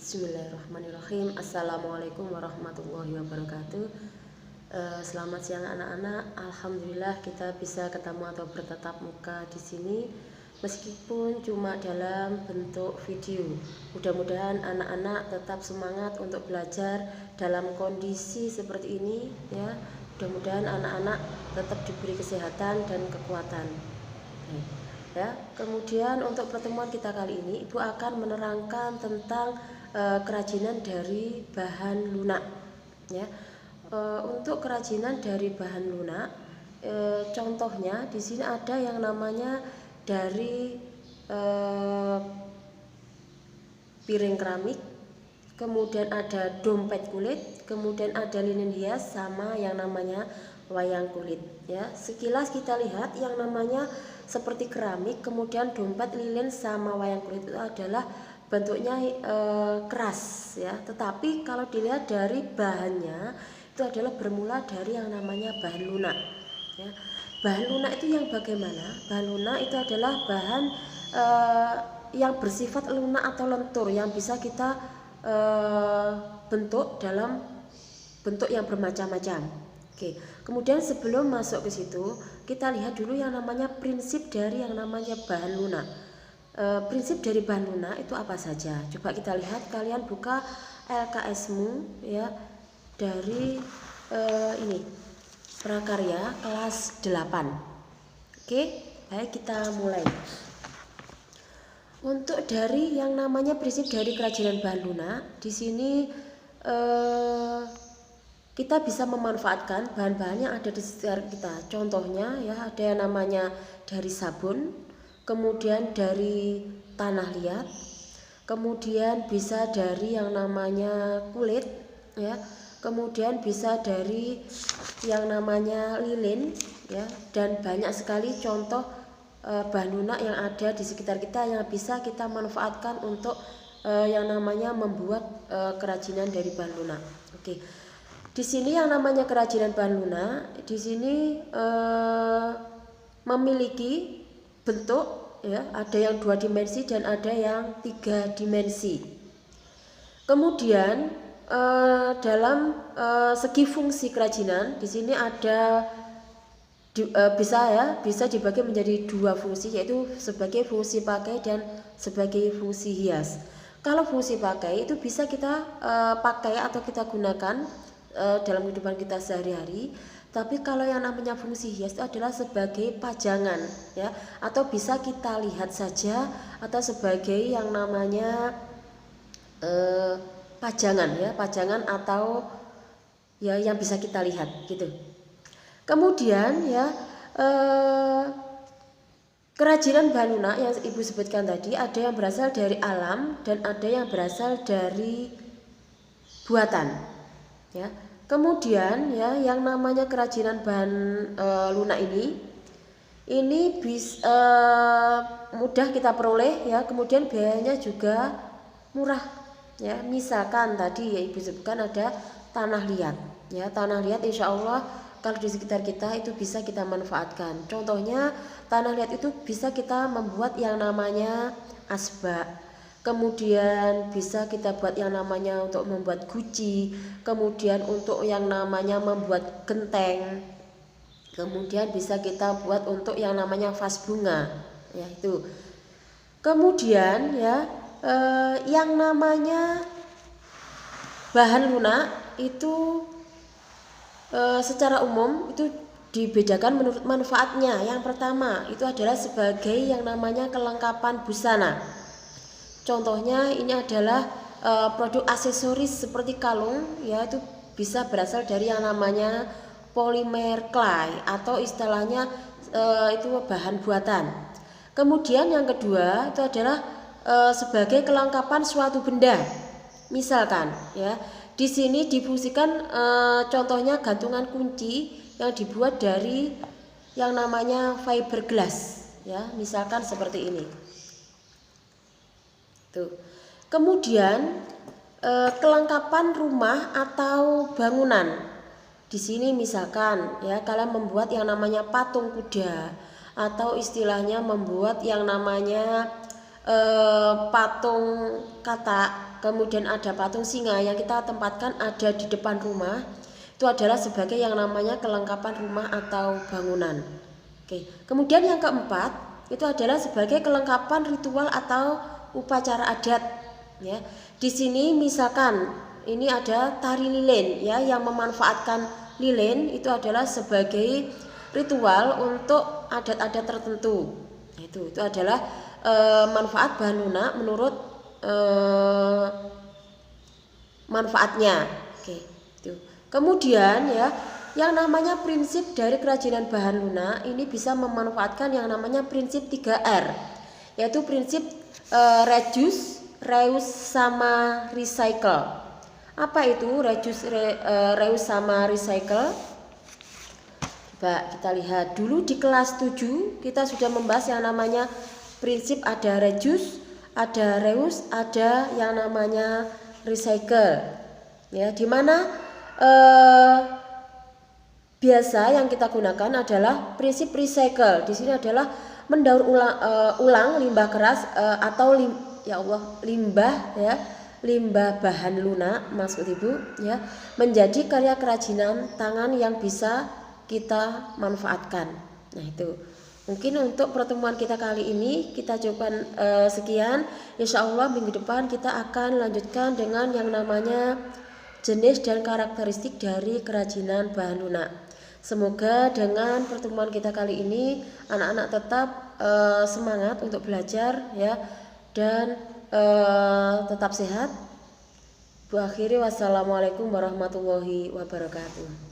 Bismillahirrahmanirrahim. Assalamualaikum warahmatullahi wabarakatuh. Selamat siang anak-anak. Alhamdulillah kita bisa ketemu atau bertatap muka di sini meskipun cuma dalam bentuk video. Mudah-mudahan anak-anak tetap semangat untuk belajar dalam kondisi seperti ini ya. Mudah-mudahan anak-anak tetap diberi kesehatan dan kekuatan. Ya, kemudian untuk pertemuan kita kali ini Ibu akan menerangkan tentang kerajinan dari bahan lunak ya. Untuk kerajinan dari bahan lunak, contohnya di sini ada yang namanya dari piring keramik, kemudian ada dompet kulit, kemudian ada linen hias, sama yang namanya wayang kulit ya. Sekilas kita lihat yang namanya seperti keramik, kemudian dompet, lilin sama wayang kulit itu adalah bentuknya keras ya, tetapi kalau dilihat dari bahannya itu adalah bermula dari yang namanya bahan lunak ya. Bahan lunak itu yang bagaimana? Bahan lunak itu adalah bahan yang bersifat lunak atau lentur yang bisa kita bentuk dalam bentuk yang bermacam-macam. Oke, kemudian sebelum masuk ke situ kita lihat dulu yang namanya prinsip dari yang namanya bahan lunak. Prinsip dari bahan lunak itu apa saja? Coba kita lihat, kalian buka LKS-mu ya, dari ini prakarya kelas 8. Oke, baik, kita mulai. Untuk dari yang namanya prinsip dari kerajinan bahan lunak, di sini kita bisa memanfaatkan bahan-bahan yang ada di sekitar kita. Contohnya ya, ada yang namanya dari sabun, kemudian dari tanah liat, kemudian bisa dari yang namanya kulit ya, kemudian bisa dari yang namanya lilin ya, dan banyak sekali contoh bahan lunak yang ada di sekitar kita yang bisa kita manfaatkan untuk yang namanya membuat kerajinan dari bahan lunak. Oke. Di sini yang namanya kerajinan bahan lunak di sini memiliki bentuk ya, ada yang 2 dimensi dan ada yang 3 dimensi. Kemudian dalam segi fungsi kerajinan di sini ada bisa dibagi menjadi 2 fungsi, yaitu sebagai fungsi pakai dan sebagai fungsi hias. Kalau fungsi pakai itu bisa kita pakai atau kita gunakan dalam kehidupan kita sehari-hari. Tapi kalau yang namanya fungsi hias itu adalah sebagai pajangan ya, atau bisa kita lihat saja, atau sebagai yang namanya pajangan ya, pajangan atau ya yang bisa kita lihat gitu. Kemudian ya kerajinan bahan lunak yang Ibu sebutkan tadi ada yang berasal dari alam dan ada yang berasal dari buatan ya. Kemudian ya yang namanya kerajinan bahan lunak ini bisa mudah kita peroleh ya, kemudian biayanya juga murah ya. Misalkan tadi ya Ibu sebutkan ada tanah liat ya, tanah liat insya Allah kalau di sekitar kita itu bisa kita manfaatkan. Contohnya tanah liat itu bisa kita membuat yang namanya asbak. Kemudian bisa kita buat yang namanya untuk membuat guci, kemudian untuk yang namanya membuat genteng, kemudian bisa kita buat untuk yang namanya vas bunga, ya itu. Kemudian ya yang namanya bahan lunak itu secara umum itu dibedakan menurut manfaatnya. Yang pertama itu adalah sebagai yang namanya kelengkapan busana. Contohnya ini adalah produk aksesoris seperti kalung ya, itu bisa berasal dari yang namanya polimer clay atau istilahnya itu bahan buatan. Kemudian yang kedua itu adalah sebagai kelengkapan suatu benda. Misalkan ya, di sini difungsikan contohnya gantungan kunci yang dibuat dari yang namanya fiberglass ya, misalkan seperti ini. Tuh. Kemudian kelengkapan rumah atau bangunan. Di sini misalkan ya kalian membuat yang namanya patung kuda atau istilahnya membuat yang namanya patung katak kemudian ada patung singa yang kita tempatkan ada di depan rumah, itu adalah sebagai yang namanya kelengkapan rumah atau bangunan. Oke. Kemudian yang keempat itu adalah sebagai kelengkapan ritual atau upacara adat. Ya, di sini misalkan ini ada tari lilin, ya, yang memanfaatkan lilin itu adalah sebagai ritual untuk adat-adat tertentu. Itu adalah manfaat bahan lunak menurut manfaatnya. Oke, itu. Kemudian ya, yang namanya prinsip dari kerajinan bahan lunak ini bisa memanfaatkan yang namanya prinsip 3R, yaitu prinsip reduce, reuse sama recycle. Apa itu reduce, reuse sama recycle? Coba kita lihat dulu di kelas 7 kita sudah membahas yang namanya prinsip ada reduce, ada reuse, ada yang namanya recycle. Ya, di mana biasa yang kita gunakan adalah prinsip recycle. Di sini adalah mendaur ulang limbah keras atau limbah, ya, limbah bahan lunak maksud Ibu, ya, menjadi karya kerajinan tangan yang bisa kita manfaatkan. Nah, itu mungkin untuk pertemuan kita kali ini kita coba sekian. Insya Allah minggu depan kita akan lanjutkan dengan yang namanya jenis dan karakteristik dari kerajinan bahan lunak. Semoga dengan pertemuan kita kali ini anak-anak tetap semangat untuk belajar, ya, dan tetap sehat. Wassalamualaikum warahmatullahi wabarakatuh.